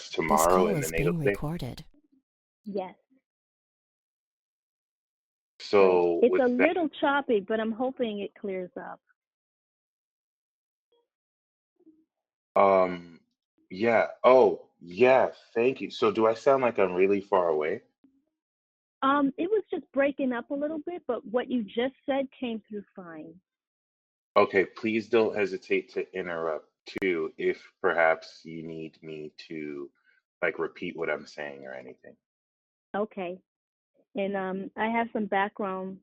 This tomorrow call in the is natal being thing. recorded. Yes. So So it's with a that, little choppy, but I'm hoping it clears up. um, yeah. Oh, yeah. Thank you. So do I sound like I'm really far away? It was just breaking up a little bit, but what you just said came through fine. Okay, please don't hesitate to interrupt too if perhaps you need me to like repeat what I'm saying or anything. Okay. And I have some background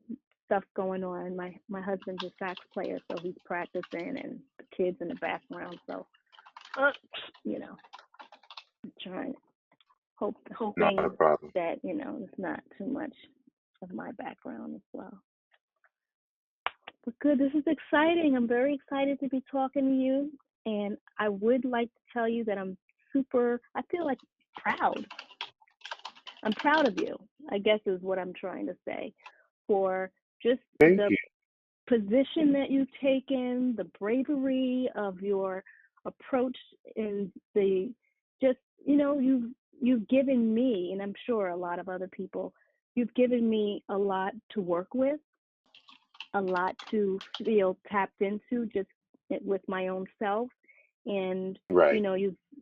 stuff going on. My husband's a sax player, so he's practicing, and the kids in the background. So, uh, you know, I'm trying, Not a hoping problem. that it's not too much of my background as well. But good, this is exciting. I'm very excited to be talking to you, and I would like to tell you that I feel like proud. I'm proud of you, I guess is what I'm trying to say, for just Thank the you. position that you've taken, the bravery of your approach, and the just you've given me, and I'm sure a lot of other people, you've given me a lot to work with, a lot to feel tapped into just with my own self. And Right.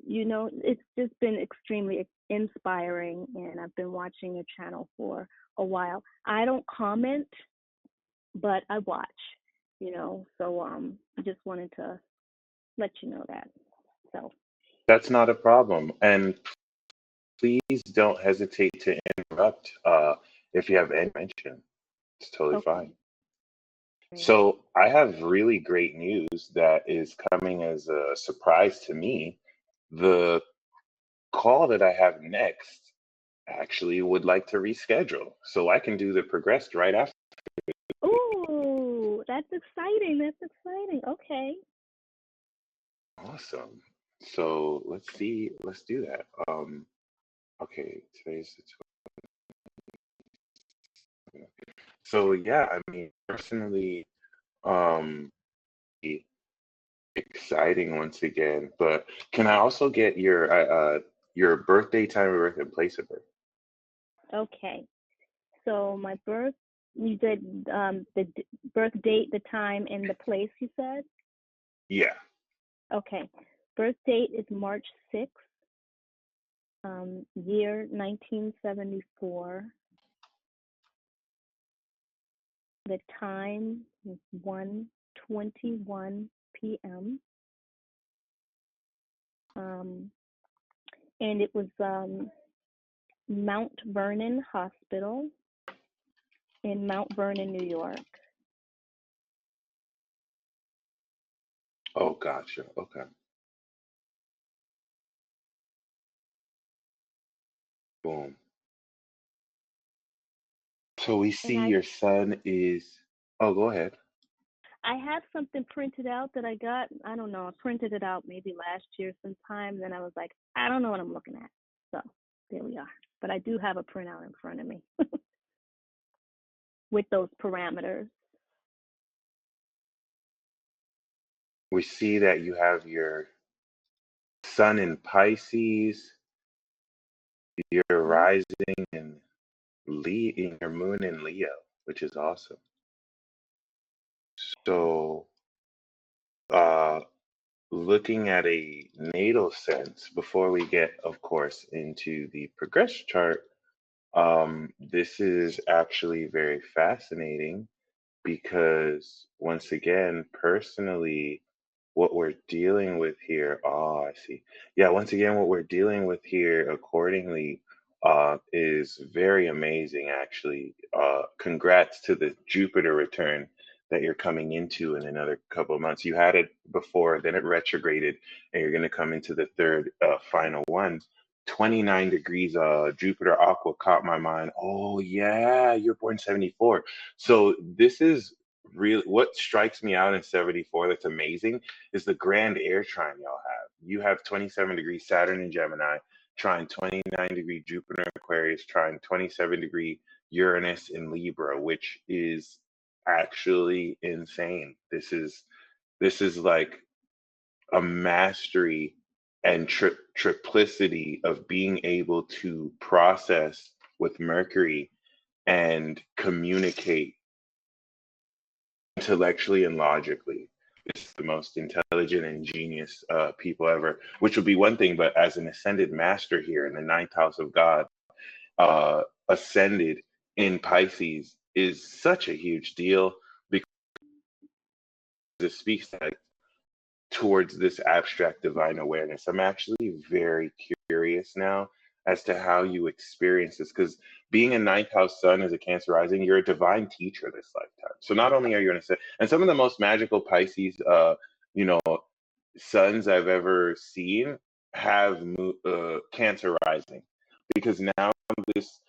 it's just been extremely inspiring, and I've been watching your channel for a while. I don't comment, but I watch, so I just wanted to let you know that. So That's not a problem. And please don't hesitate to interrupt if you have any mention. It's totally okay, fine. great. So I have really great news that is coming as a surprise to me. The call that I have next actually would like to reschedule, so I can do the progressed right after. Ooh, that's exciting. That's exciting. Okay. Awesome. So let's see. Let's do that. Okay, today's the 20th. So yeah, I mean, personally, um, exciting once again. But can I also get your birthday, time of birth, and place of birth? Okay. So my birth, you did birth date, the time, and the place. You said. Yeah. Okay. Birth date is March 6th, year 1974. The time is 1:21 p.m. Um, and it was Mount Vernon Hospital in Mount Vernon, New York. Oh, gotcha. Okay. Boom. So we see And I your son is. Oh, go ahead. I have something printed out that I got. I don't know. I printed it out maybe last year sometime. Then I was like, I don't know what I'm looking at. So there we are. But I do have a printout in front of me with those parameters. We see that you have your sun in Pisces, your Mhm. rising in in your moon in Leo, which is awesome. So, uh, looking at a natal sense, before we get, of course, into the progress chart, this is actually very fascinating because, once again, personally, what we're dealing with here, oh, I see. Yeah, once again, what we're dealing with here, accordingly, is very amazing, actually. Congrats to the Jupiter return that you're coming into in another couple of months. You had it before, then it retrograded, and you're going to come into the third final one. 29 degrees, Jupiter Aqua caught my mind. Oh, yeah, you're born 74. So this is really what strikes me out in 74 that's amazing is the grand air trine y'all have. You have 27 degree Saturn in Gemini, trine 29-degree Jupiter in Aquarius, trine 27-degree Uranus in Libra, which is actually insane. This is like a mastery and triplicity of being able to process with Mercury and communicate intellectually and logically. It's the most intelligent and genius people ever, which would be one thing, but as an ascended master here in the ninth house of God, ascended in Pisces is such a huge deal because it speaks like towards this abstract divine awareness. I'm actually very curious now as to how you experience this because being a ninth house sun as a Cancer rising, you're a divine teacher this lifetime. So not only are you going to say, and some of the most magical Pisces, you know, suns I've ever seen have Cancer rising because now this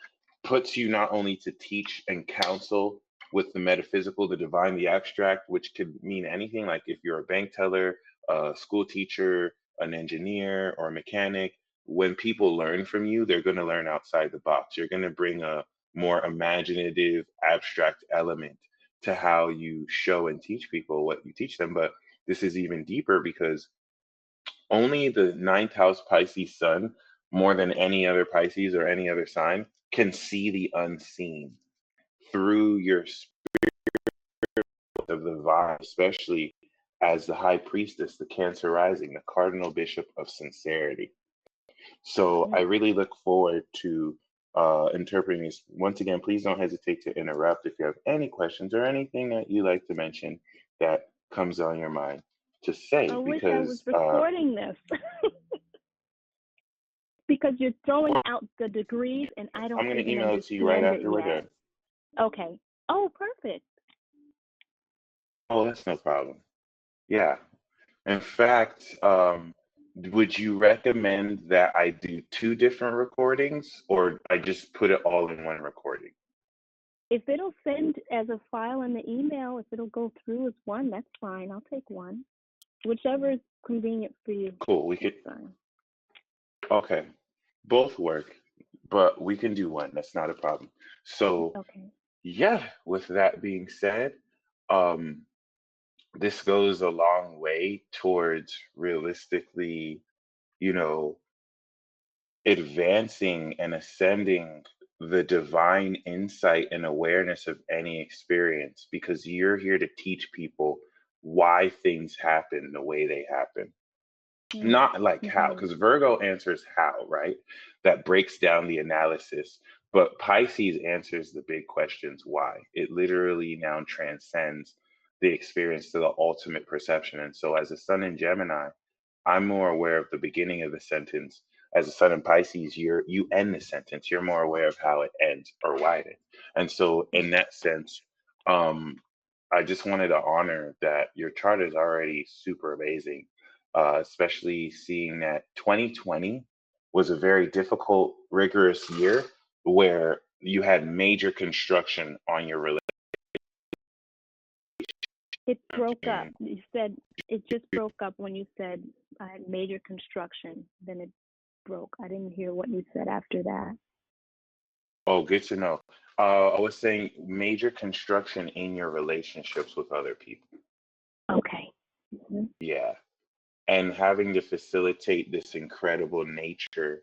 puts you not only to teach and counsel with the metaphysical, the divine, the abstract, which could mean anything. Like if you're a bank teller, a school teacher, an engineer, or a mechanic, when people learn from you, they're going to learn outside the box. You're going to bring a more imaginative, abstract element to how you show and teach people what you teach them. But this is even deeper because only the ninth house Pisces sun, more than any other Pisces or any other sign, can see the unseen through your spirit of the vine, especially as the high priestess, the Cancer rising, the cardinal bishop of sincerity. So I really look forward to interpreting this. Once again, please don't hesitate to interrupt if you have any questions or anything that you like to mention that comes on your mind to say, I wish I was because recording this because you're throwing out the degrees and I I'm don't going to even email it to you right understand it after we're yet. done. Okay. Oh, perfect. Oh, that's no problem. Yeah. In fact, would you recommend that I do two different recordings or I just put it all in one recording? If it'll send as a file in the email, if it'll go through as one, that's fine. I'll take one. Whichever is convenient for you. Cool. We That's could, fine. okay. Both work, but we can do one. That's not a problem. So, Okay. yeah, with that being said, um, this goes a long way towards realistically, you know, advancing and ascending the divine insight and awareness of any experience because you're here to teach people why things happen the way they happen. Not like how, Mm-hmm. because Virgo answers how, right? That breaks down the analysis. But Pisces answers the big questions why. It literally now transcends the experience to the ultimate perception. And so, as a sun in Gemini, I'm more aware of the beginning of the sentence. As a sun in Pisces, you end the sentence. You're more aware of how it ends or why it ends. And so, in that sense, um, I just wanted to honor that your chart is already super amazing, especially seeing that 2020 was a very difficult, rigorous year where you had major construction on your It broke up. relation. You said it just broke up when you said I had major construction. Then it broke. I didn't hear what you said after that. Oh, good to know. I was saying major construction in your relationships with other people. Okay. Mm-hmm. Yeah. And having to facilitate this incredible nature,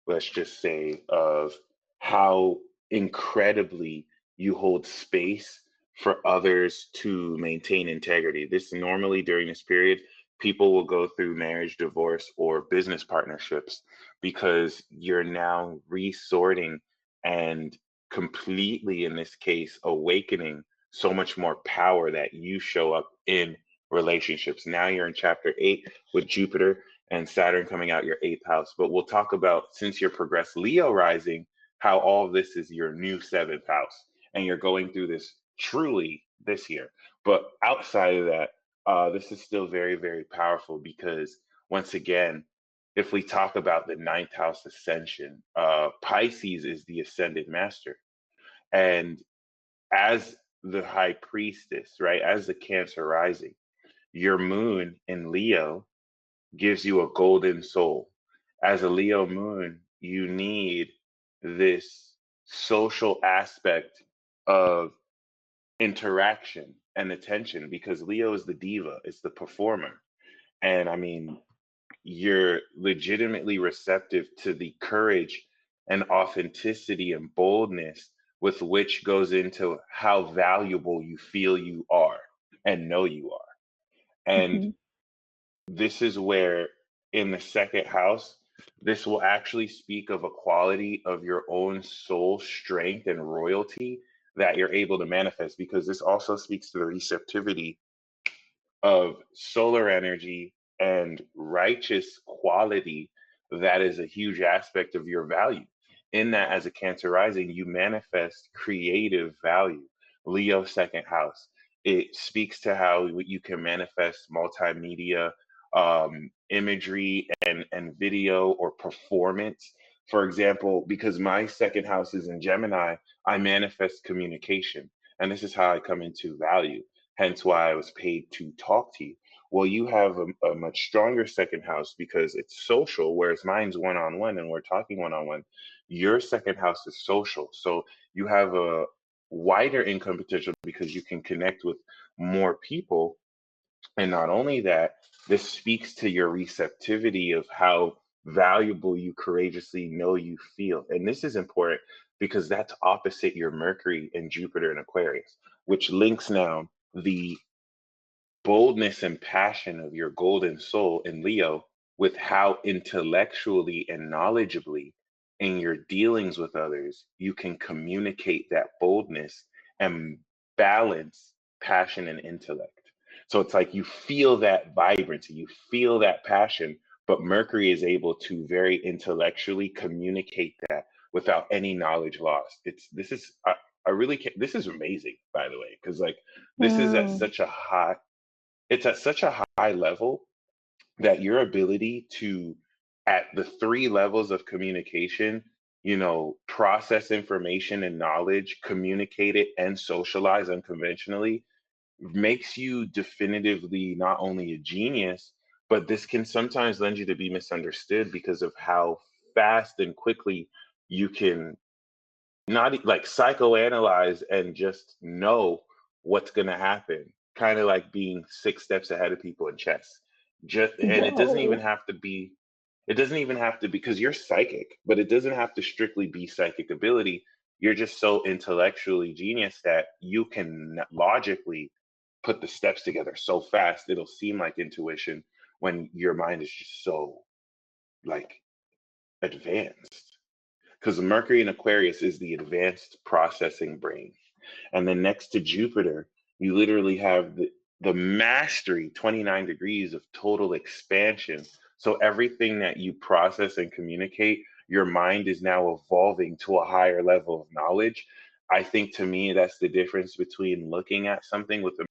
let's just say, of how incredibly you hold space for others to maintain integrity. This normally during this period, people will go through marriage, divorce, or business partnerships because you're now resorting and completely, in this case, awakening so much more power that you show up in relationships. Now you're in chapter 8 with Jupiter and Saturn coming out your eighth house. But we'll talk about, since you're progressed Leo rising, how all of this is your new seventh house. And you're going through this truly this year. But outside of that, this is still very, very powerful because, once again, if we talk about the ninth house ascension, Pisces is the ascended master. And as the high priestess, right, as the Cancer rising, your moon in Leo gives you a golden soul. As a Leo moon, you need this social aspect of interaction and attention because Leo is the diva, it's the performer. And I mean, you're legitimately receptive to the courage and authenticity and boldness with which goes into how valuable you feel you are and know you are. And Mhm. this is where, in the second house, this will actually speak of a quality of your own soul strength and royalty that you're able to manifest, because this also speaks to the receptivity of solar energy and righteous quality. That is a huge aspect of your value. In that, as a Cancer rising, you manifest creative value. Leo second house. It speaks to how you can manifest multimedia imagery and video or performance. For example, because my second house is in Gemini, I manifest communication. And this is how I come into value, hence why I was paid to talk to you. Well, you have a much stronger second house because it's social, whereas mine's one on one and we're talking one on one. Your second house is social. So you have a wider income potential because you can connect with more people. And not only that, this speaks to your receptivity of how valuable you courageously know you feel. And this is important because that's opposite your Mercury and Jupiter in Aquarius, which links now the boldness and passion of your golden soul in Leo with how intellectually and knowledgeably in your dealings with others you can communicate that boldness and balance passion and intellect. So it's like you feel that vibrancy, you feel that passion, but Mercury is able to very intellectually communicate that without any knowledge lost. It's this is I really can't, this is amazing, by the way, because like this is at Mm. such a high, it's at such a high level that your ability to, at the three levels of communication, process information and knowledge, communicate it, and socialize unconventionally, makes you definitively not only a genius, but this can sometimes lend you to be misunderstood because of how fast and quickly you can not like psychoanalyze and just know what's going to happen, kind of like being 6 steps ahead of people in chess. Just, and it doesn't even Whoa. have to be, it doesn't even have to, because you're psychic, but it doesn't have to strictly be psychic ability. You're just so intellectually genius that you can logically put the steps together so fast it'll seem like intuition when your mind is just so like advanced, because Mercury in Aquarius is the advanced processing brain. And then next to Jupiter, you literally have the mastery, 29 degrees of total expansion. So everything that you process and communicate, your mind is now evolving to a higher level of knowledge. I think to me, that's the difference between looking at something with a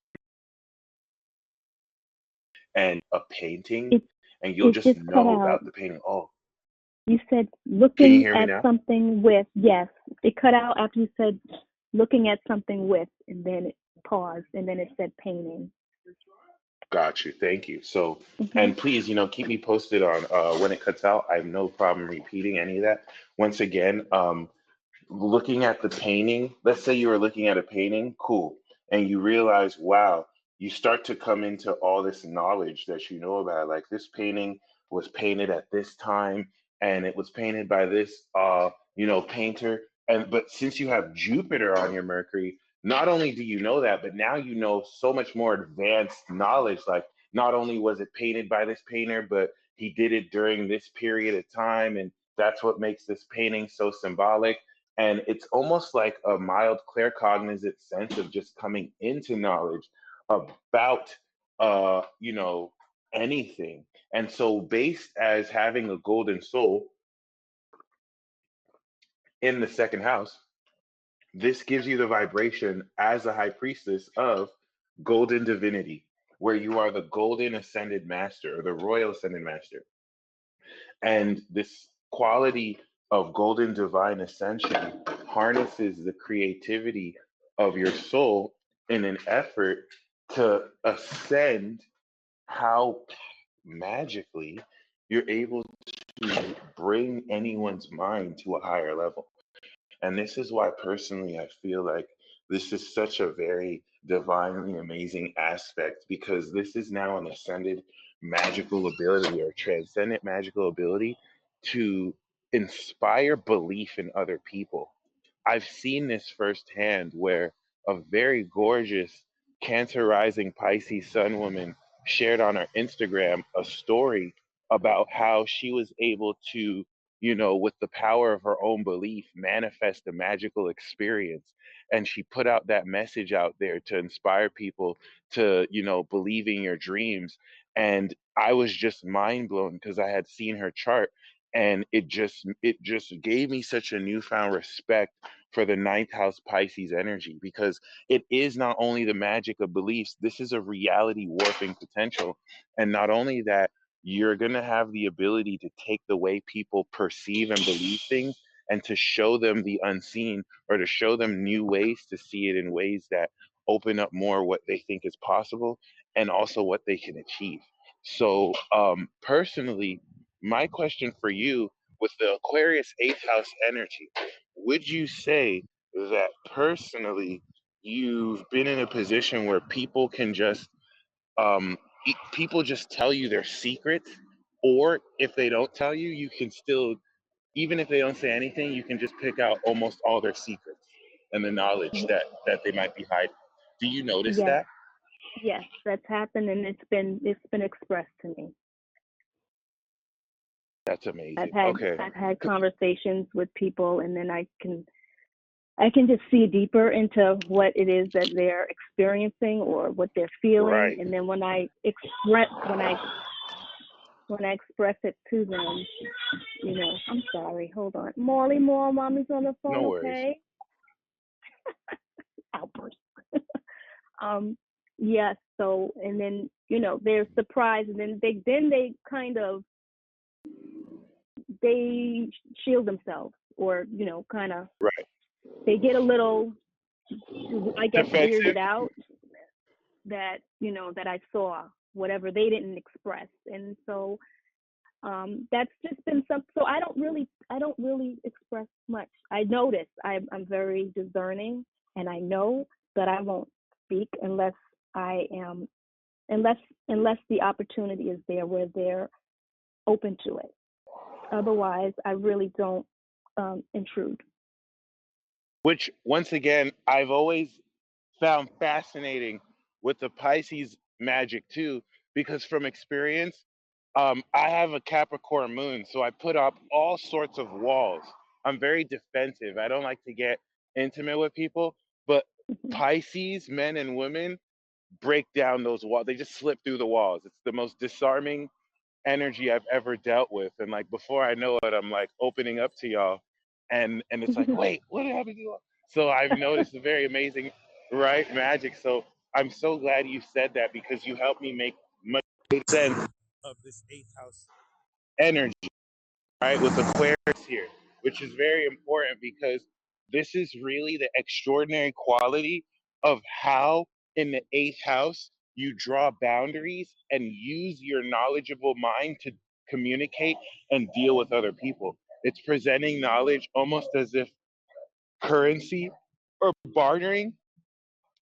and a painting, It and you'll it just just cut know out. about the painting. Oh, You said can you looking hear me at now? something with, yes. It cut out after you said looking at something with, and then it paused, and then it said painting. Got you. Thank you. So, Mhm. and please, keep me posted on when it cuts out. I have no problem repeating any of that. Once again, looking at the painting, let's say you were looking at a painting, cool, and you realize, wow, you start to come into all this knowledge that you know about. Like this painting was painted at this time, and it was painted by this, painter. And but since you have Jupiter on your Mercury, not only do you know that, but now you know so much more advanced knowledge. Like not only was it painted by this painter, but he did it during this period of time, and that's what makes this painting so symbolic. And it's almost like a mild claircognizant sense of just coming into knowledge about anything. And so based as having a golden soul in the second house, this gives you the vibration as a high priestess of golden divinity, where you are the golden ascended master or the royal ascended master. And this quality of golden divine ascension harnesses the creativity of your soul in an effort to ascend. How magically you're able to bring anyone's mind to a higher level. And this is why, personally, I feel like this is such a very divinely amazing aspect, because this is now an ascended magical ability or transcendent magical ability to inspire belief in other people. I've seen this firsthand where a very gorgeous Cancer rising Pisces sun woman shared on her Instagram a story about how she was able to, with the power of her own belief, manifest a magical experience. And she put out that message out there to inspire people to, believing your dreams. And I was just mind blown because I had seen her chart, and it just gave me such a newfound respect for the ninth house Pisces energy, because it is not only the magic of beliefs, this is a reality warping potential. And not only that, you're going to have the ability to take the way people perceive and believe things and to show them the unseen, or to show them new ways to see it in ways that open up more what they think is possible and also what they can achieve. So, personally, my question for you, with the Aquarius eighth house energy, would you say that personally you've been in a position where people can just people just tell you their secrets, or if they don't tell you, you can still, even if they don't say anything, you can just pick out almost all their secrets and the knowledge that they might be hiding? Do you notice Yes, that? yes, that's happened, and it's been expressed to me. That's I've amazing. had Okay. I've had conversations with people, and then I can just see deeper into what it is that they're experiencing or what they're feeling, Right. and then when I express it to them, I'm sorry, hold on, Molly, mommy's on the phone, No worries. okay? Outburst. um, yes. So, and then they're surprised, and then they kind of they shield themselves, or kind of Right. they get a little, I guess, weirded Defensive. out that that I saw whatever they didn't express, and so that's just been some. So I don't really express much. I notice I'm very discerning, and I know that I won't speak I am unless unless the opportunity is there where they're open to it. Otherwise, I really don't intrude. Which, once again, I've always found fascinating with the Pisces magic too, because from experience, I have a Capricorn moon, so I put up all sorts of walls. I'm very defensive. I don't like to get intimate with people, but Pisces, men and women, break down those walls. They just slip through the walls. It's the most disarming energy I've ever dealt with. And like before I know it, I'm like opening up to y'all, and it's like, wait, what happened to you? So I've noticed a very amazing, right, magic. So I'm so glad you said that, because you helped me make much sense of this eighth house energy, right, with Aquarius here, which is very important, because this is really the extraordinary quality of how in the eighth house you draw boundaries and use your knowledgeable mind to communicate and deal with other people. It's presenting knowledge almost as if currency or bartering,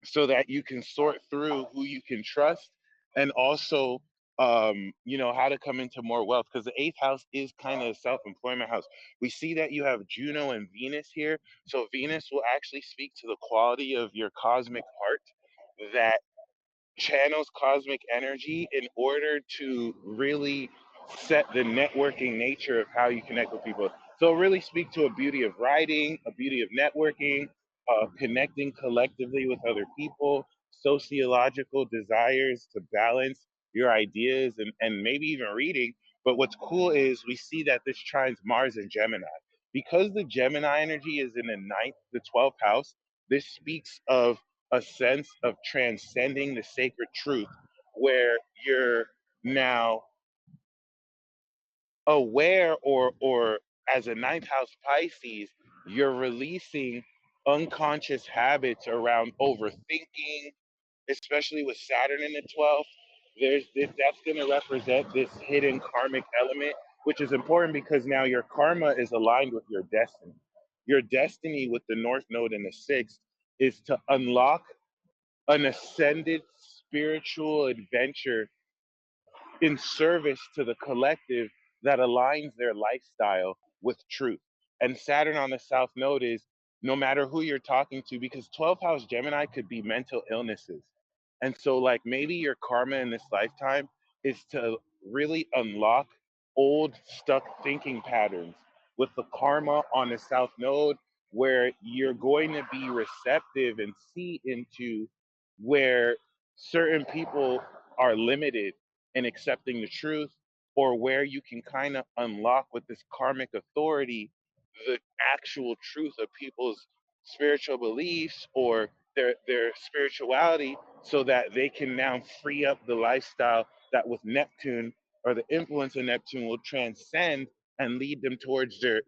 so that you can sort through who you can trust, and also how to come into more wealth, because the eighth house is kind of a self-employment house. We see that you have Juno and Venus here, so Venus will actually speak to the quality of your cosmic heart that channels cosmic energy in order to really set the networking nature of how you connect with people. So really speak to a beauty of writing, a beauty of networking, connecting collectively with other people, sociological desires to balance your ideas, and maybe even reading. But what's cool is we see that this trines Mars and Gemini. Because the Gemini energy is in the ninth, the 12th house, this speaks of a sense of transcending the sacred truth, where you're now aware, or as a ninth house Pisces, you're releasing unconscious habits around overthinking, especially with Saturn in the 12th. There's this, that's going to represent this hidden karmic element, which is important because now your karma is aligned with your destiny. Your destiny with the North Node in the sixth is to unlock an ascended spiritual adventure in service to the collective that aligns their lifestyle with truth. And Saturn on the South Node is no matter who you're talking to, because 12th house Gemini could be mental illnesses. And so, like, maybe your karma in this lifetime is to really unlock old, stuck thinking patterns with the karma on the South Node, where you're going to be receptive and see into where certain people are limited in accepting the truth, or where you can kind of unlock with this karmic authority the actual truth of people's spiritual beliefs or their spirituality, so that they can now free up the lifestyle that with Neptune or the influence of Neptune will transcend and lead them towards their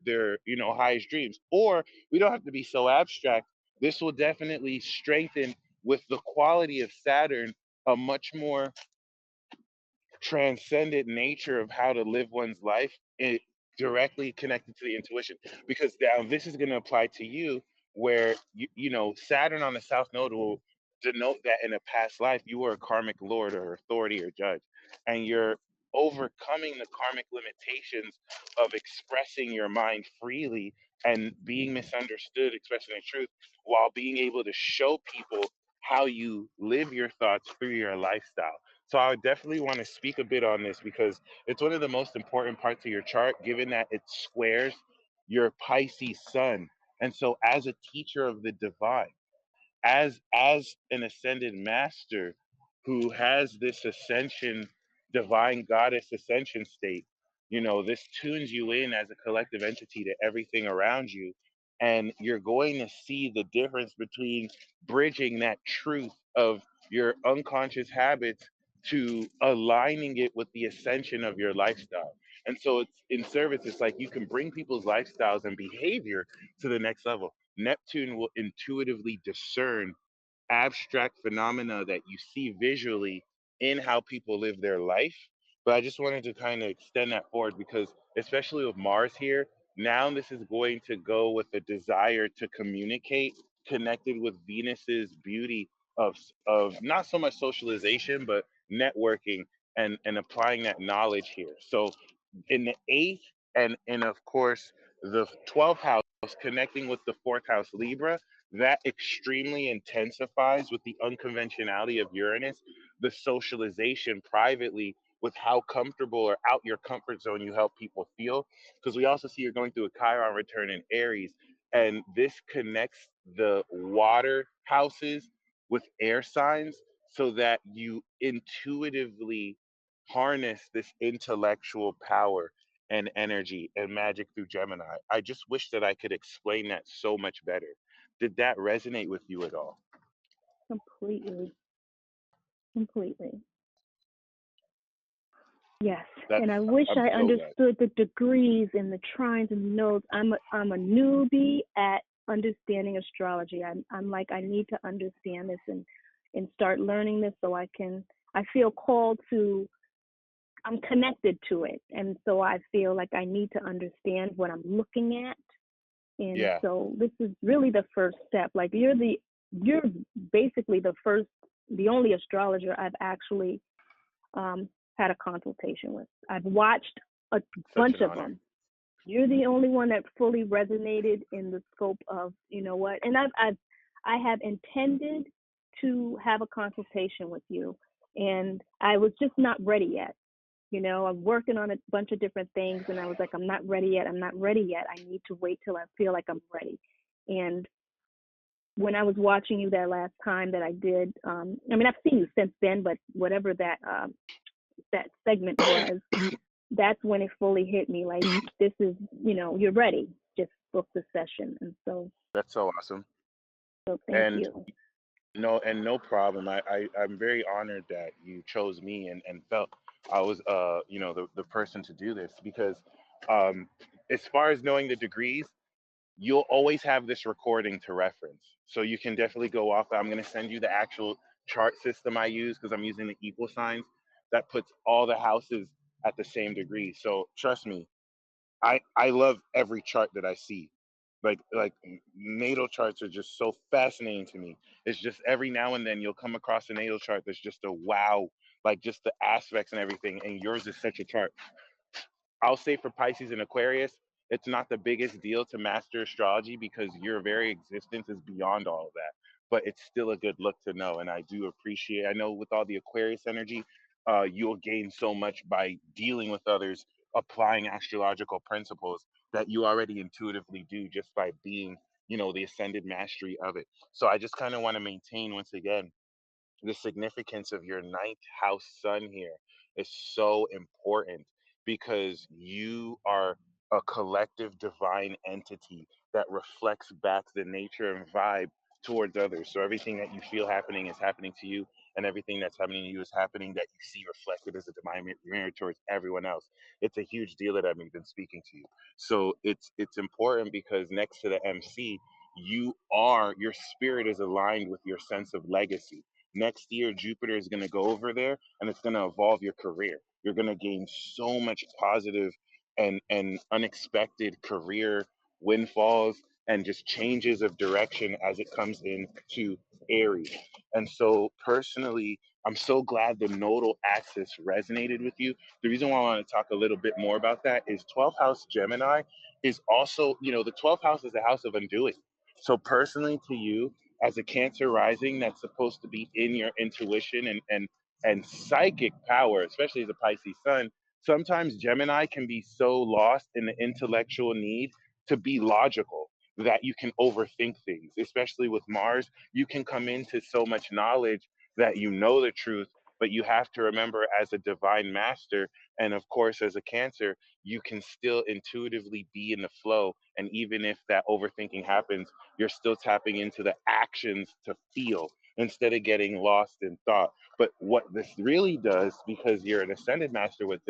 highest dreams. Or we don't have to be so abstract. This will definitely strengthen with the quality of Saturn a much more transcendent nature of how to live one's life, it directly connected to the intuition. Because now this is going to apply to you, where Saturn on the South Node will denote that in a past life you were a karmic lord or authority or judge, and you're overcoming the karmic limitations of expressing your mind freely and being misunderstood, expressing the truth, while being able to show people how you live your thoughts through your lifestyle. So I would definitely want to speak a bit on this, because it's one of the most important parts of your chart, given that it squares your Pisces sun. And so as a teacher of the divine, as an ascended master who has this ascension, divine goddess ascension state, this tunes you in as a collective entity to everything around you. And you're going to see the difference between bridging that truth of your unconscious habits to aligning it with the ascension of your lifestyle. And so it's in service, it's like you can bring people's lifestyles and behavior to the next level. Neptune will intuitively discern abstract phenomena that you see visually in how people live their life. But I just wanted to kind of extend that forward, because, especially with Mars here, now this is going to go with a desire to communicate, connected with Venus's beauty of not so much socialization, but networking and applying that knowledge here. So in the eighth and of course the 12th house connecting with the fourth house Libra, that extremely intensifies with the unconventionality of Uranus, the socialization privately with how comfortable or out your comfort zone you help people feel. Because we also see you're going through a Chiron return in Aries, and this connects the water houses with air signs, so that you intuitively harness this intellectual power and energy and magic through Gemini. I just wish that I could explain that so much better. Did that resonate with you at all? Completely. Completely. Yes, That's and I wish I'm I so glad. understood the degrees and the trines and the nodes. I'm a newbie at understanding astrology. I'm like, I need to understand this and start learning this, so I feel called to, I'm connected to it, and so I feel like I need to understand what I'm looking at. And Yeah, so this is really the first step. Like, you're basically the only astrologer I've actually had a consultation with. I've watched a such bunch an of honor. them. You're the only one that fully resonated in the scope of, you know what, and I have intended to have a consultation with you, and I was just not ready yet. I'm working on a bunch of different things, and I was like, I'm not ready yet. I'm not ready yet. I need to wait till I feel like I'm ready. And when I was watching you that last time that I did, I mean, I've seen you since then, but whatever that segment was, that's when it fully hit me. Like, this is, you're ready. Just book the session. And That's so awesome. so thank And you. no problem. I'm very honored that you chose me and felt I was the person to do this, because um as far as knowing the degrees, you'll always have this recording to reference. So you can definitely go off. I'm going to send you the actual chart system I use, because I'm using the equal signs that puts all the houses at the same degree. So trust me, I love every chart that I see. Like natal charts are just so fascinating to me. It's just every now and then you'll come across a natal chart that's just a wow like just the aspects and everything. And yours is such a chart. I'll say for Pisces and Aquarius, it's not the biggest deal to master astrology because your very existence is beyond all of that. But it's still a good look to know. And I do appreciate, I know with all the Aquarius energy, you'll gain so much by dealing with others, applying astrological principles that you already intuitively do just by being, the ascended mastery of it. So I just kind of want to maintain once again the significance of your ninth house sun here is so important because you are a collective divine entity that reflects back the nature and vibe towards others. So everything that you feel happening is happening to you, and everything that's happening to you is happening that you see reflected as a divine mirror towards everyone else. It's a huge deal that I'm even speaking to you. So it's important because next to the MC, your spirit is aligned with your sense of legacy. Next year, Jupiter is going to go over there and it's going to evolve your career. You're going to gain so much positive and unexpected career windfalls and just changes of direction as it comes into Aries. And so, personally, I'm so glad the nodal axis resonated with you. The reason why I want to talk a little bit more about that is 12th house Gemini is also, the 12th house is a house of undoing. So, personally, to you, as a Cancer rising that's supposed to be in your intuition and psychic power, especially as a Pisces sun, sometimes Gemini can be so lost in the intellectual need to be logical that you can overthink things. Especially with Mars, you can come into so much knowledge that you know the truth, but you have to remember as a divine master, and of course as a Cancer, you can still intuitively be in the flow. And even if that overthinking happens, you're still tapping into the actions to feel instead of getting lost in thought. But what this really does, because you're an ascended master with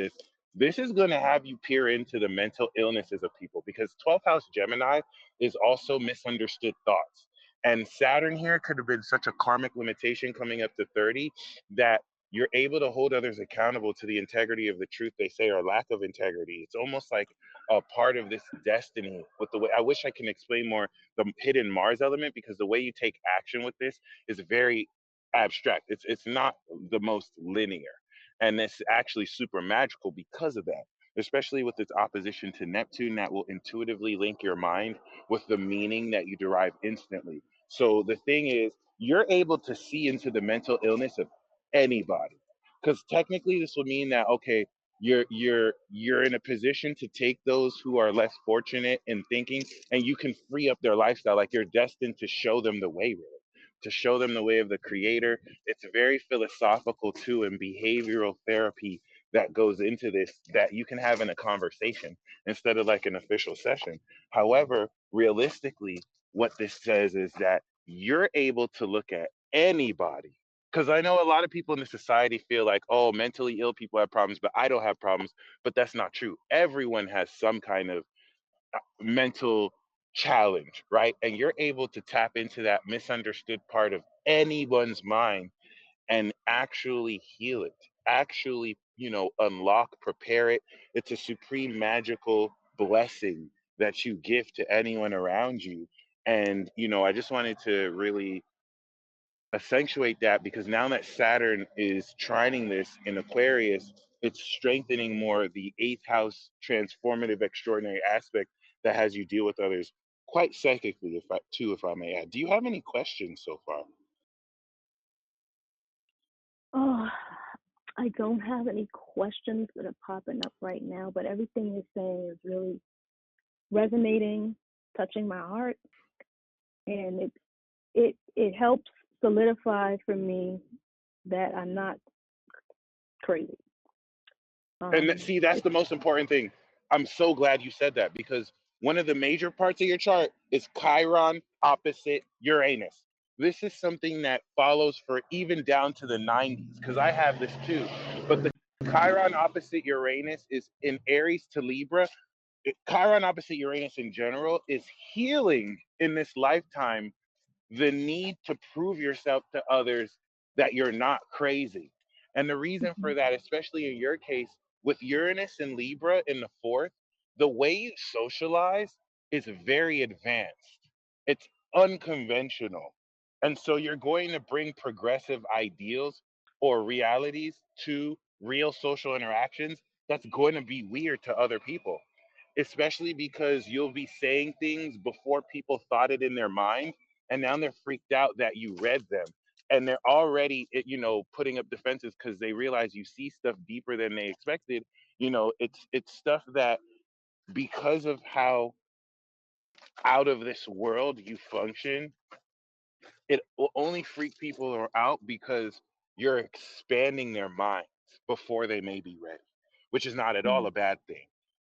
this is going to have you peer into the mental illnesses of people because 12th house Gemini is also misunderstood thoughts. And Saturn here could have been such a karmic limitation coming up to 30 that you're able to hold others accountable to the integrity of the truth they say or lack of integrity. It's almost like a part of this destiny with the way I wish I can explain more the hidden Mars element because the way you take action with this is very abstract. It's not the most linear, and it's actually super magical because of that. Especially with its opposition to Neptune, that will intuitively link your mind with the meaning that you derive instantly. So the thing is, you're able to see into the mental illness of anybody, because technically this would mean that okay, you're in a position to take those who are less fortunate in thinking and you can free up their lifestyle, like you're destined to show them the way, really, to show them the way of the creator. It's very philosophical too, and behavioral therapy that goes into this that you can have in a conversation instead of like an official session. However, realistically, what this says is that you're able to look at anybody, because I know a lot of people in the society feel like, oh, mentally ill people have problems, but I don't have problems. But that's not true. Everyone has some kind of mental challenge, right? And you're able to tap into that misunderstood part of anyone's mind and actually heal it, actually, unlock, prepare it. It's a supreme magical blessing that you give to anyone around you. And, I just wanted to really accentuate that because now that Saturn is trining this in Aquarius, it's strengthening more the eighth house transformative extraordinary aspect that has you deal with others quite psychically, if I may add. Do you have any questions so far? Oh, I don't have any questions that are popping up right now, but everything you're saying is really resonating, touching my heart, and it helps solidify for me that I'm not crazy. See, that's It's the most important thing. I'm so glad you said that because one of the major parts of your chart is Chiron opposite Uranus. This is something that follows for even down to the 90s because I have this too. But the Chiron opposite Uranus is in Aries to Libra. Chiron opposite Uranus in general is healing in this lifetime the need to prove yourself to others that you're not crazy. And the reason for mhm, that, especially in your case, with Uranus and Libra in the fourth, the way you socialize is very advanced. It's unconventional. And so you're going to bring progressive ideals or realities to real social interactions, that's going to be weird to other people, especially because you'll be saying things before people thought it in their mind, and now they're freaked out that you read them. And they're already, putting up defenses because they realize you see stuff deeper than they expected. It's stuff that, because of how out of this world you function, it will only freak people out because you're expanding their minds before they may be ready, which is not at all Mm. a bad thing.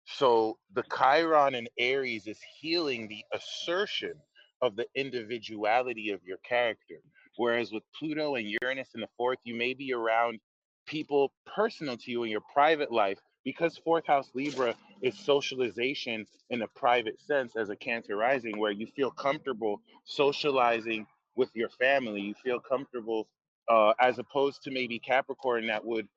So the Chiron in Aries is healing the assertion of the individuality of your character. Whereas with Pluto and Uranus in the fourth, you may be around people personal to you in your private life, because fourth house Libra is socialization in a private sense as a Cancer rising, where you feel comfortable socializing with your family. You feel comfortable, as opposed to maybe Capricorn that would,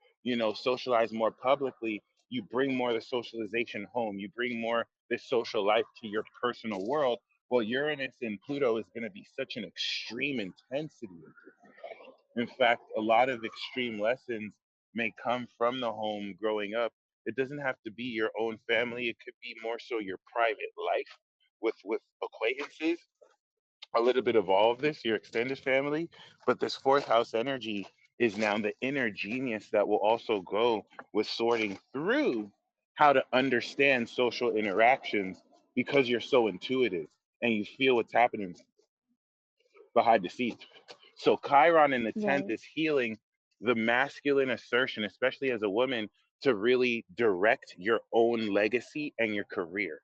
socialize more publicly. You bring more of the socialization home. You bring more this social life to your personal world. Well, Uranus and Pluto is going to be such an extreme intensity. In fact, a lot of extreme lessons may come from the home growing up. It doesn't have to be your own family. It could be more so your private life with acquaintances, a little bit of all of this, your extended family. But this fourth house energy is now the inner genius that will also go with sorting through how to understand social interactions, because you're so intuitive and you feel what's happening behind the scenes. So Chiron in the 10th Right. is healing the masculine assertion, especially as a woman, to really direct your own legacy and your career.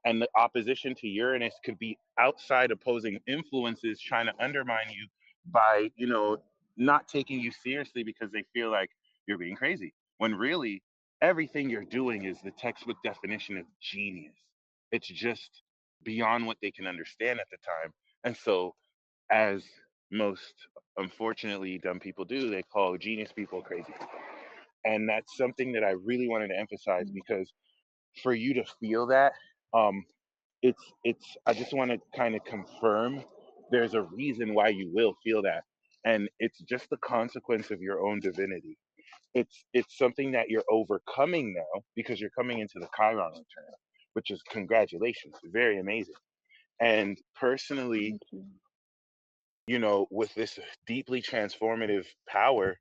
And the opposition to Uranus could be outside opposing influences trying to undermine you by, not taking you seriously because they feel like you're being crazy. When really everything you're doing is the textbook definition of genius. It's just beyond what they can understand at the time. And so, as most unfortunately dumb people do, they call genius people crazy. And that's something that I really wanted to emphasize, Mm. because for you to feel that, um, it's I just want to kind of confirm there's a reason why you will feel that. And it's just the consequence of your own divinity. It's something that you're overcoming now because you're coming into the Chiron return, which is, congratulations, very amazing. And personally, Thank you. with this deeply transformative power,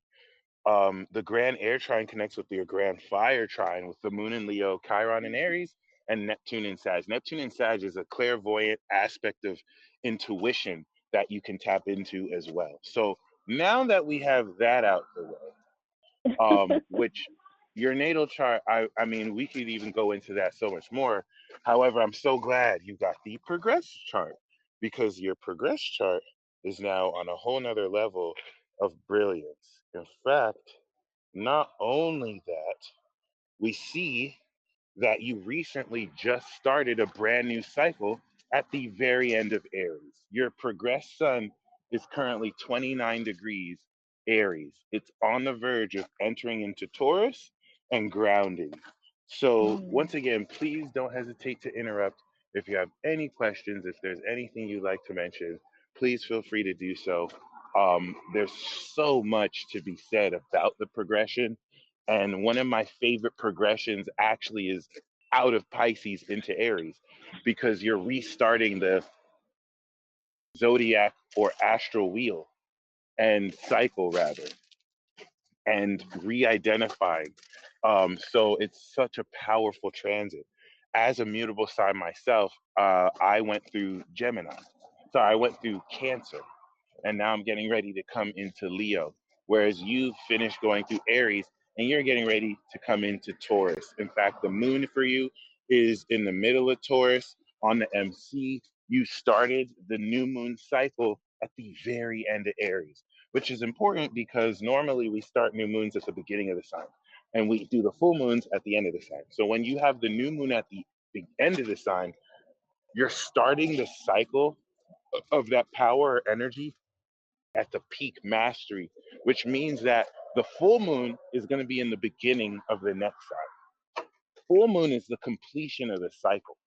the grand air trine connects with your grand fire trine with the moon in Leo, Chiron in Aries, and Neptune in Sag. Neptune in Sag is a clairvoyant aspect of intuition that you can tap into as well. So now that we have that out the way, which your natal chart, I mean, we could even go into that so much more. However, I'm so glad you got the progress chart, because your progress chart is now on a whole nother level of brilliance. In fact, not only that, we see that you recently just started a brand new cycle at the very end of Aries. Your progressed sun is currently 29 degrees Aries. It's on the verge of entering into Taurus and grounding. So, Mm. once again, please don't hesitate to interrupt if you have any questions, if there's anything you'd like to mention. Please feel free to do so. There's so much to be said about the progression, and one of my favorite progressions actually is out of Pisces into Aries, because you're restarting the zodiac or astral wheel and cycle, rather, and re identifying. So it's such a powerful transit. As a mutable sign myself, I went through Gemini. So I went through Cancer, and now I'm getting ready to come into Leo. Whereas you finished going through Aries and you're getting ready to come into Taurus. In fact, the moon for you is in the middle of Taurus on the MC. You started the new moon cycle at the very end of Aries, which is important because normally we start new moons at the beginning of the sign and we do the full moons at the end of the sign. So when you have the new moon at the end of the sign, you're starting the cycle of that power or energy at the peak mastery, which means that the full moon is going to be in the beginning of the next cycle. Full moon is the completion of the cycle,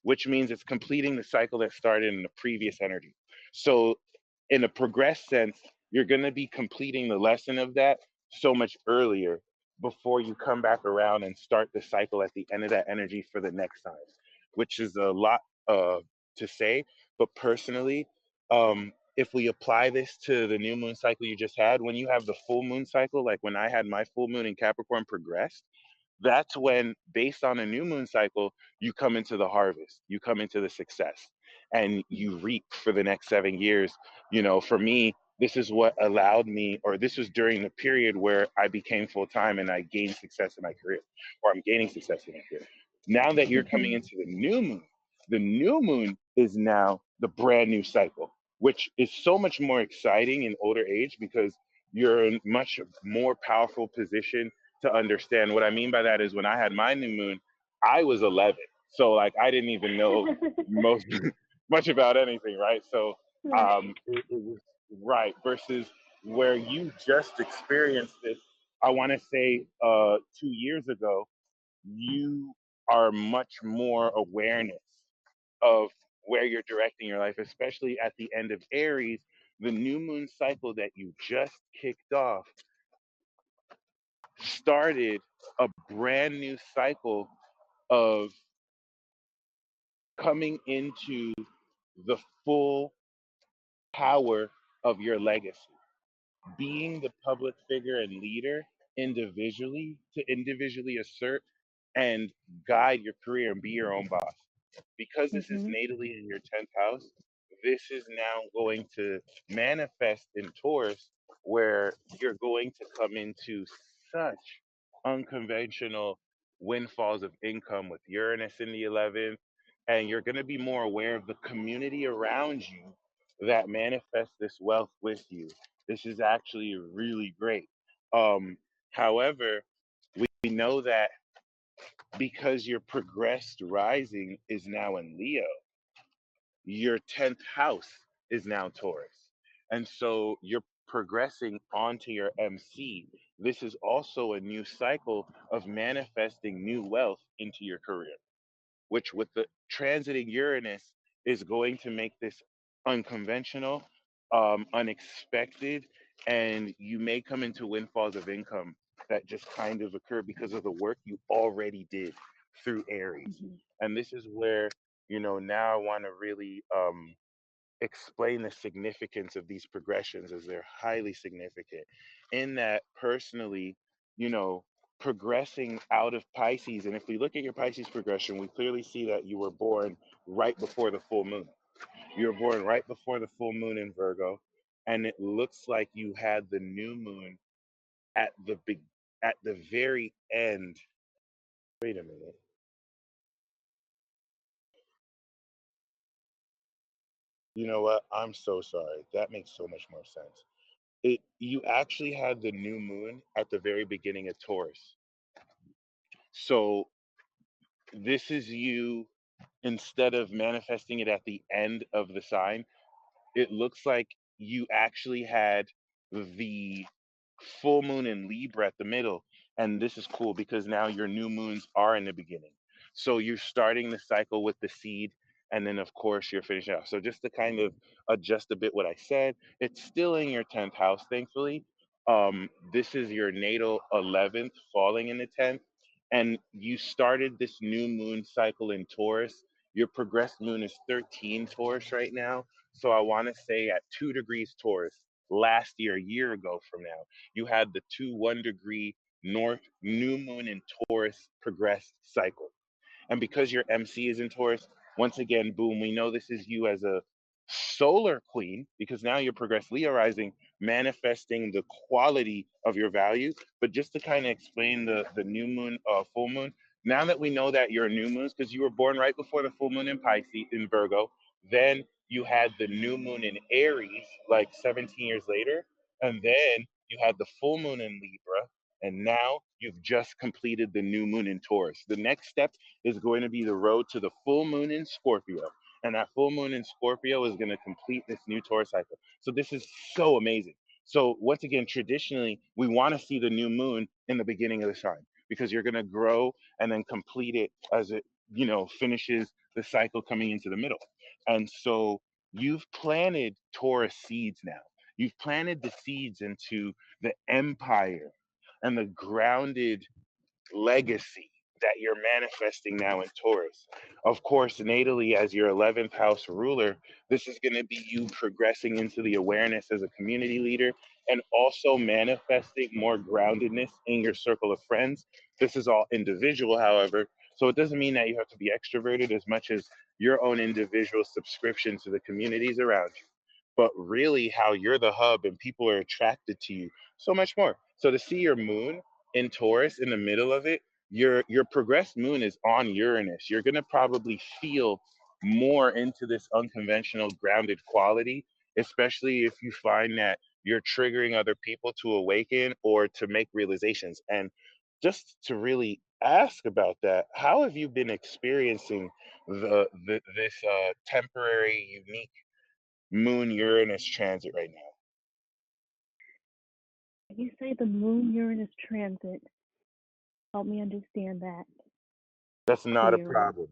which means it's completing the cycle that started in the previous energy. So, in a progressed sense, you're going to be completing the lesson of that so much earlier before you come back around and start the cycle at the end of that energy for the next sign, which is a lot to say. But personally, if we apply this to the new moon cycle you just had, when you have the full moon cycle, like when I had my full moon in Capricorn progressed, that's when, based on a new moon cycle, you come into the harvest, you come into the success, and you reap for the next 7 years. For me, this is what allowed me, or this was during the period where I became full time and I gained success in my career, or I'm gaining success in my career. Now that you're coming Mhm. into the new moon is now the brand new cycle, which is so much more exciting in older age because you're in much more powerful position to understand. What I mean by that is when I had my new moon, I was 11. So like I didn't even know most much about anything, right? So Right. it was right versus where you just experienced it. I want to say 2 years ago, you are much more awareness of where you're directing your life, especially at the end of Aries, the new moon cycle that you just kicked off started a brand new cycle of coming into the full power of your legacy, being the public figure and leader individually to individually assert and guide your career and be your own boss. Because this is Mhm. natally in your 10th house, this is now going to manifest in Taurus, where you're going to come into such unconventional windfalls of income with Uranus in the 11th. And you're going to be more aware of the community around you that manifests this wealth with you. This is actually really great. Um, However, we know that because your progressed rising is now in Leo, your 10th house is now Taurus. And so you're progressing onto your MC. This is also a new cycle of manifesting new wealth into your career, which with the transiting Uranus is going to make this unconventional, unexpected, and you may come into windfalls of income that just kind of occur because of the work you already did through Aries. Mhm. And this is where, now I want to really explain the significance of these progressions as they're highly significant. In that, personally, you know, progressing out of Pisces, and if we look at your Pisces progression, we clearly see that you were born right before the full moon. You were born right before the full moon in Virgo, and it looks like you had the new moon at the big at the very end. Wait a minute. You know what? I'm so sorry. That makes so much more sense. You actually had the new moon at the very beginning of Taurus. So this is you, instead of manifesting it at the end of the sign, it looks like you actually had the full moon in Libra at the middle. And this is cool because now your new moons are in the beginning. So you're starting the cycle with the seed, and then, of course, you're finishing out. So just to kind of adjust a bit what I said, it's still in your 10th house, thankfully. This is your natal 11th falling in the 10th. And you started this new moon cycle in Taurus. Your progressed moon is 13 Taurus right now. So I want to say at 2 degrees Taurus, last year, a year ago from now, you had the 1 degree north new moon in Taurus progressed cycle. And because your MC is in Taurus, once again, boom, we know this is you as a solar queen because now you're progressed Leo rising, manifesting the quality of your value. But just to kind of explain the new moon, full moon, now that we know that you're a new moon, because you were born right before the full moon in Pisces, in Virgo, then you had the new moon in Aries like 17 years later, and then you had the full moon in Libra, and now you've just completed the new moon in Taurus. The next step is going to be the road to the full moon in Scorpio. And that full moon in Scorpio is going to complete this new Taurus cycle. So this is so amazing. So once again, traditionally, we want to see the new moon in the beginning of the sign because you're going to grow and then complete it as it, finishes the cycle coming into the middle. And so you've planted Taurus seeds now. You've planted the seeds into the empire and the grounded legacy that you're manifesting now in Taurus. Of course, natally, as your 11th house ruler, this is going to be you progressing into the awareness as a community leader and also manifesting more groundedness in your circle of friends. This is all individual, however. So it doesn't mean that you have to be extroverted as much as your own individual subscription to the communities around you, but really how you're the hub and people are attracted to you so much more. So to see your moon in Taurus in the middle of it, your progressed moon is on Uranus. You're going to probably feel more into this unconventional grounded quality, especially if you find that you're triggering other people to awaken or to make realizations. And just to really ask about that, how have you been experiencing this temporary, unique Moon Uranus transit right now? You say the Moon Uranus transit. Help me understand that That's not a clearly. problem.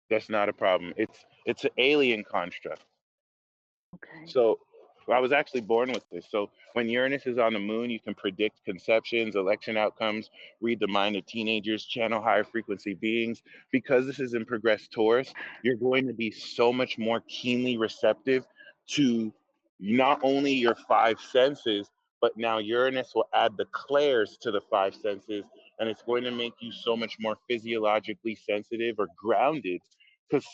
That's not a problem. It's an alien construct. Okay. So I was actually born with this. So when Uranus is on the moon, you can predict conceptions, election outcomes, read the mind of teenagers, channel higher frequency beings. Because this is in progressed Taurus, you're going to be so much more keenly receptive to not only your five senses, but now Uranus will add the clairs to the five senses, and it's going to make you so much more physiologically sensitive or grounded. Because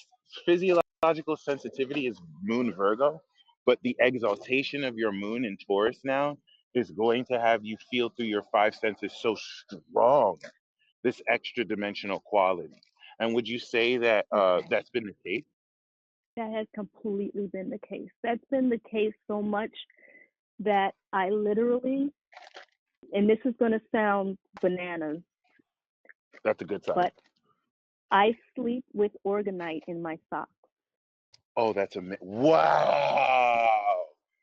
physiological sensitivity is Moon Virgo, but the exaltation of your moon in Taurus now is going to have you feel through your five senses so strong, this extra dimensional quality. And would you say that Okay. that's been the case? That has completely been the case. That's been the case so much that I literally, and this is going to sound bananas, That's a good sign. but I sleep with organite in my socks Oh, that's amazing. Wow.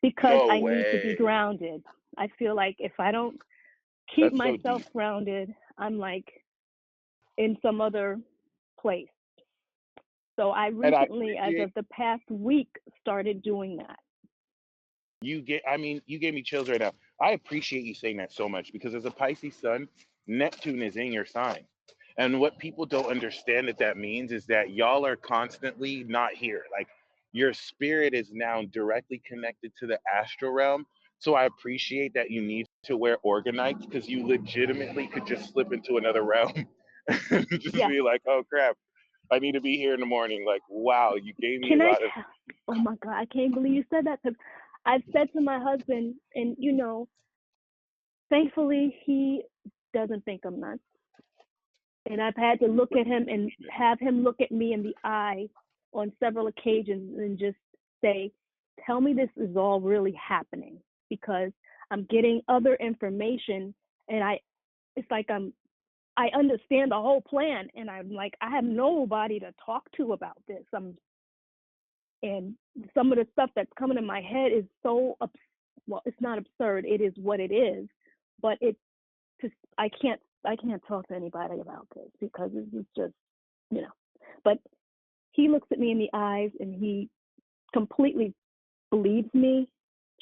because No I need to be way. grounded. I feel like if I don't keep That's so myself deep. grounded, I'm like in some other place. So I And I recently, as appreciate of the past week, started doing that. you gave me chills right now. I appreciate you saying that so much because as a Pisces sun, Neptune is in your sign. And what people don't understand that means is that y'all are constantly not here. Like your spirit is now directly connected to the astral realm. So I appreciate that you need to wear organites because you legitimately could just slip into another realm and just Yes. be like, oh crap, I need to be here in the morning. Like, wow, you gave me a Can I lot of tell? Oh my God, I can't believe you said that because I've said to my husband, and thankfully he doesn't think I'm nuts. And I've had to look at him and have him look at me in the eye on several occasions and just say, tell me this is all really happening because I'm getting other information and it's like I understand the whole plan and I'm like, I have nobody to talk to about this. And some of the stuff that's coming in my head is so, well, it's not absurd. It is what it is, but just, I can't talk to anybody about this because this is just, you know, but he looks at me in the eyes and he completely believes me,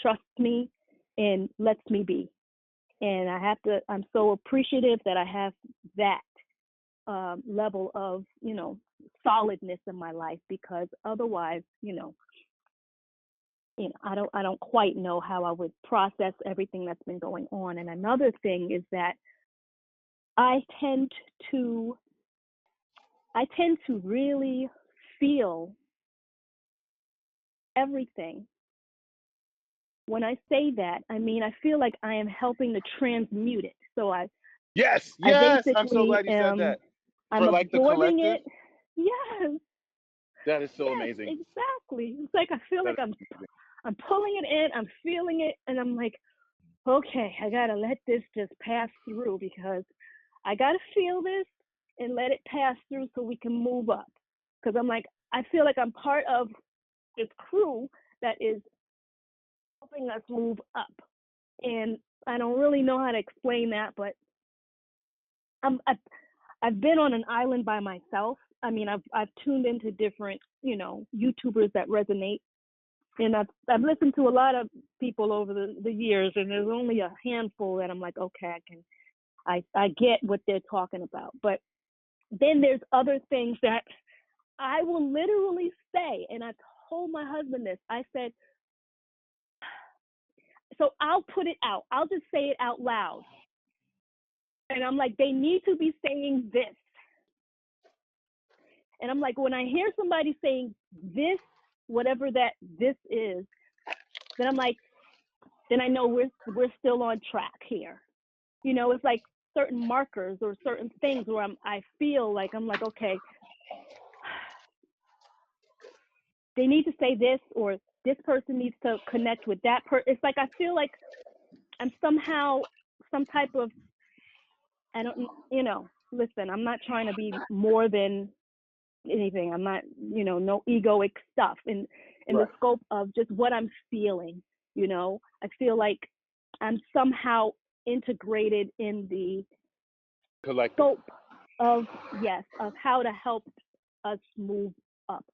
trusts me, and lets me be. And I'm so appreciative that I have that level of, solidness in my life because otherwise, I don't quite know how I would process everything that's been going on. And another thing is that I tend to really feel everything. When I say that, I mean I feel like I am helping to transmute it. So yes, I yes. I'm so basically glad you said am that. I'm For like the absorbing collective, it. Yes, that is so yes, amazing. exactly. It's like I feel That like is amazing. I'm pulling it in, I'm feeling it, and I'm like, okay, I gotta let this just pass through because I gotta feel this and let it pass through so we can move up. Because I'm like, I feel like I'm part of this crew that is helping us move up. And I don't really know how to explain that, but I've been on an island by myself. I mean, I've tuned into different, YouTubers that resonate And I've listened to a lot of people over the years, and there's only a handful that I'm like, okay, I get what they're talking about. But then there's other things that I will literally say, and I told my husband this. I said, so I'll put it out. I'll just say it out loud. And I'm like, they need to be saying this. And I'm like, when I hear somebody saying this, whatever that this is, then I'm like, then I know we're still on track here. You know, it's like certain markers or certain things where I feel like I'm like, okay, they need to say this, or this person needs to connect with that person. It's like I feel like I'm somehow some type of, I don't, you know, listen, I'm not trying to be more than anything. I'm not, you know, no egoic stuff in Right. the scope of just what I'm feeling. You know, I feel like I'm somehow integrated in the Collective. scope of, yes, of how to help us move up.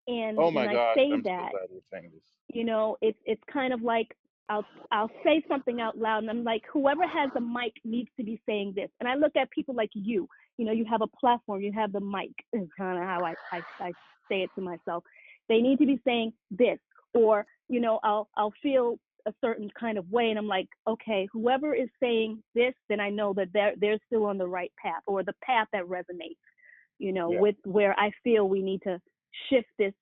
And Oh when my I gosh, say I'm so that, glad you're saying this. you know, it's kind of like I'll say something out loud, and I'm like, whoever has the mic needs to be saying this. And I look at people like you know, you have a platform, you have the mic. Is kind of how I say it to myself. They need to be saying this, or you know, I'll feel a certain kind of way, and I'm like, okay, whoever is saying this, then I know that they're still on the right path, or the path that resonates, you know, Yeah. with where I feel we need to shift this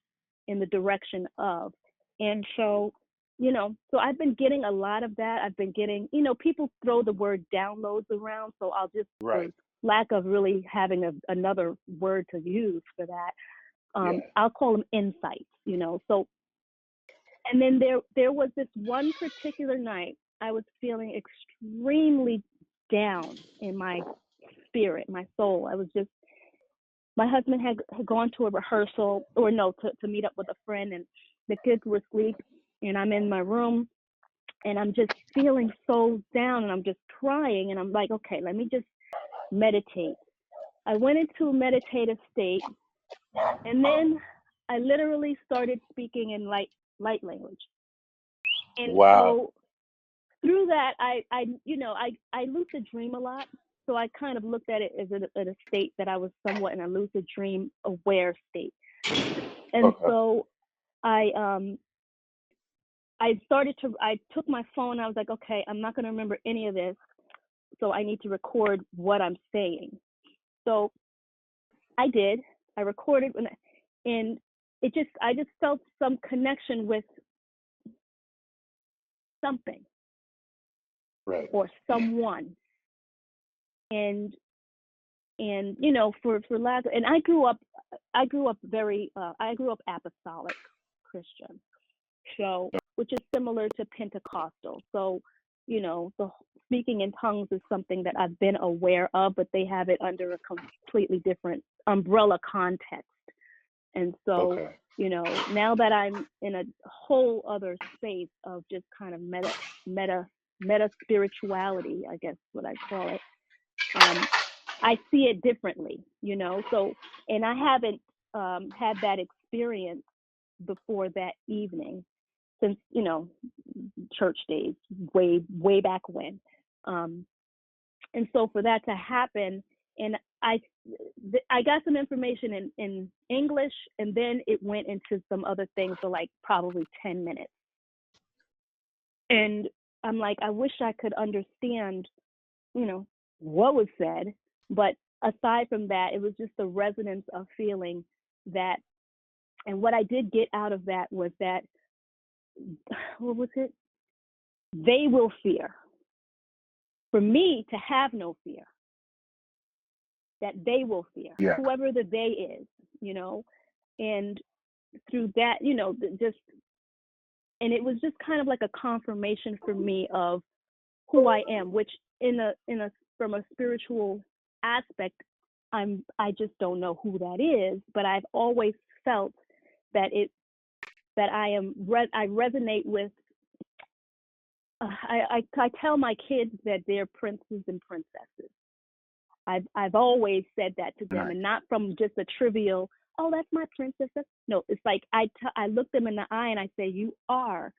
in the direction of. And so, you know, so I've been getting a lot of that. I've been getting, you know, people throw the word downloads around. So I'll just, for Right. lack of really having another word to use for that, Yeah. I'll call them insights, you know. So, and then there was this one particular night I was feeling extremely down in my spirit, my soul. I was just, my husband had gone to a rehearsal, or no, to meet up with a friend, and the kids were asleep, and I'm in my room, and I'm just feeling so down, and I'm just crying, and I'm like, okay, let me just meditate. I went into a meditative state, and then I literally started speaking in light language. And Wow. so through that, I you know, I lucid dream a lot. So I kind of looked at it as a state that I was somewhat in a lucid dream aware state. And Okay. so I I took my phone. I was like, okay, I'm not going to remember any of this. So I need to record what I'm saying. So I did. I recorded, and I just felt some connection with something Right. or someone. And you know, for lack, and I grew up very I grew up apostolic Christian, so which is similar to Pentecostal. So, you know, the speaking in tongues is something that I've been aware of, but they have it under a completely different umbrella context. And so, Okay. you know, now that I'm in a whole other space of just kind of meta spirituality, I guess what I call it, I see it differently, you know. So, and I haven't had that experience before that evening since, you know, church days, way back when. And so for that to happen, and I got some information in English, and then it went into some other things for like probably 10 minutes. And I'm like, I wish I could understand, you know, what was said. But aside from that, it was just the resonance of feeling that. And what I did get out of that was that, what was it? They will fear. For me to have no fear, that they will fear, Yeah. whoever the they is, you know. And through that, you know, just, and it was just kind of like a confirmation for me of who I am, which from a spiritual aspect, I just don't know who that is, but I've always felt that I resonate with. I tell my kids that they're princes and princesses. I've always said that to them, Nice. and not from just a trivial, oh, that's my princess. No, it's like I look them in the eye and I say, you are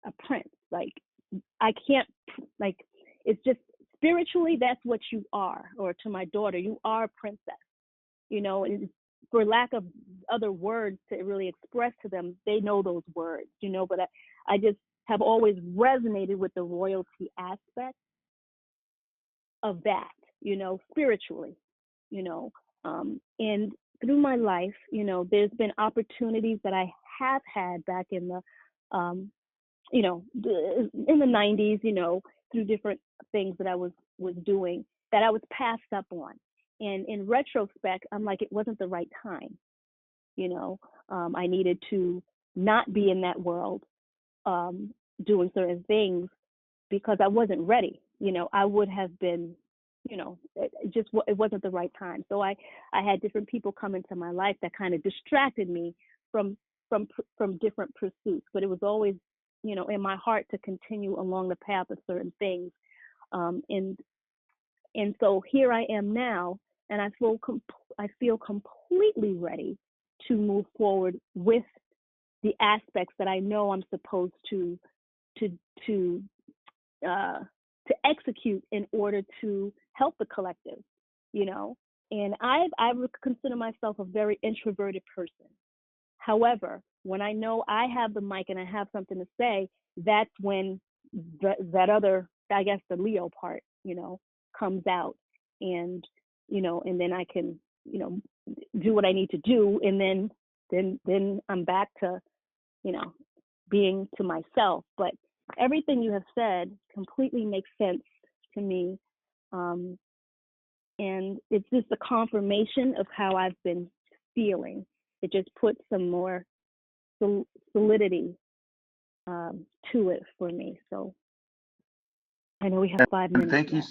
a prince. Like I can't like it's just spiritually that's what you are. Or to my daughter, you are a princess. And for lack of other words to really express to them, they know those words. But I just have always resonated with the royalty aspect of that, spiritually, you know. And through my life, there's been opportunities that I have had back in um, in the 90s, through different things that I was doing that I was passed up on. And in retrospect, I'm like, it wasn't the right time. You know, I needed to not be in that world, um, doing certain things because I wasn't ready. I would have been, it wasn't the right time. So I had different people come into my life that kind of distracted me from from different pursuits. But it was always, in my heart to continue along the path of certain things. And so here I am now, and I feel completely ready to move forward with the aspects that I know I'm supposed to to uh, to execute in order to help the collective, you know. And I would consider myself a very introverted person. However, when I know I have the mic and I have something to say, that's when that other, I guess, the Leo part, comes out, and and then I can, do what I need to do, and then I'm back to, you know, being to myself. But everything you have said completely makes sense to me. Um, and it's just a confirmation of how I've been feeling. It just puts some more solidity, to it for me. So I know we have five And minutes left.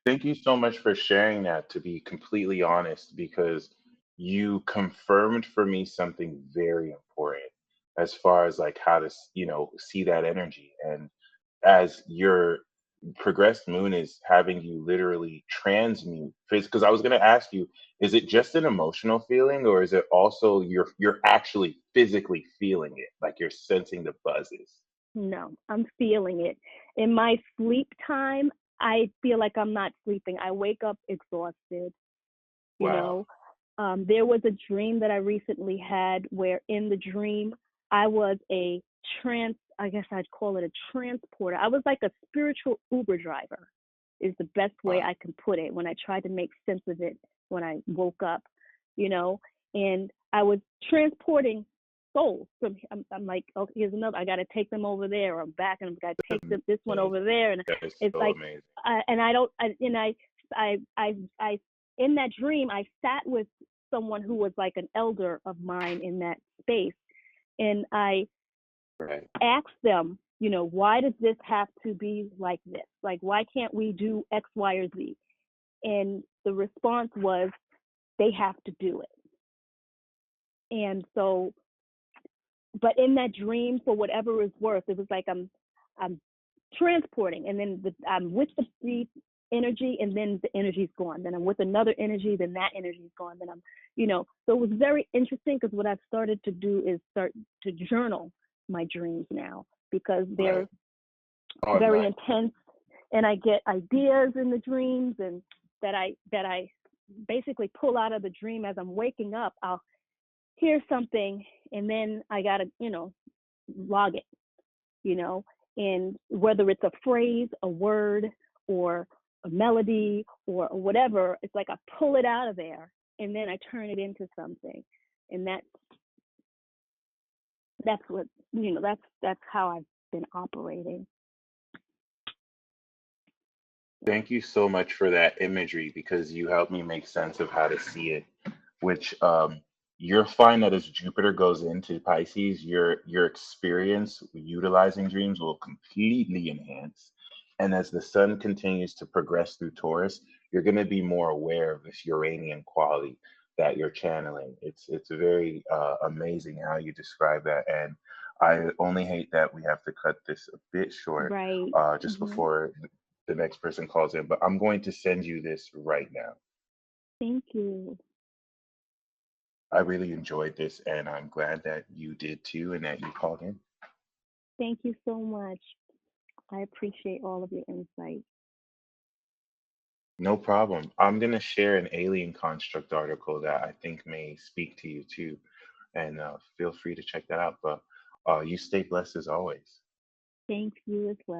thank you so much for sharing that, to be completely honest, because you confirmed for me something very important as far as like how to see that energy. And as your progressed moon is having you literally transmute, because I was going to ask you, is it just an emotional feeling, or is it also you're actually physically feeling it, like you're sensing the buzzes? No, I'm feeling it. In my sleep time, I feel like I'm not sleeping. I wake up exhausted, you Wow. know. There was a dream that I recently had where in the dream I was I guess I'd call it a transporter. I was like a spiritual Uber driver, is the best way Wow. I can put it when I tried to make sense of it when I woke up, you know, and I was transporting souls from, I'm like, oh, here's another, I got to take them over there, or I'm back and I've got to take this one Amazing. over there. And That is it's so like, amazing. and I don't, I, in that dream, I sat with someone who was like an elder of mine in that space. And I Right. asked them, why does this have to be like this? Like, why can't we do X, Y, or Z? And the response was, they have to do it. And so, but in that dream, for whatever it's worth, it was like I'm transporting, and then I'm with the energy, and then the energy's gone. Then I'm with another energy, then that energy's gone. Then so it was very interesting, because what I've started to do is start to journal my dreams now, because they're Right. Oh, very nice. intense, and I get ideas in the dreams, and that I basically pull out of the dream as I'm waking up. I'll hear something, and then I gotta, log it, you know, and whether it's a phrase, a word, or a melody, or whatever, it's like I pull it out of there, and then I turn it into something. And that's what, that's how I've been operating. Thank you so much for that imagery, because you helped me make sense of how to see it. Which you'll find that as Jupiter goes into Pisces, your experience utilizing dreams will completely enhance. And as the sun continues to progress through Taurus, you're going to be more aware of this Uranian quality that you're channeling. It's very amazing how you describe that. And I only hate that we have to cut this a bit short, Right. just Hmm. before the next person calls in. But I'm going to send you this right now. Thank you. I really enjoyed this, and I'm glad that you did too, and that you called in. Thank you so much. I appreciate all of your insight. No problem. I'm going to share an alien construct article that I think may speak to you too, and feel free to check that out. But you stay blessed as always. Thank you as well.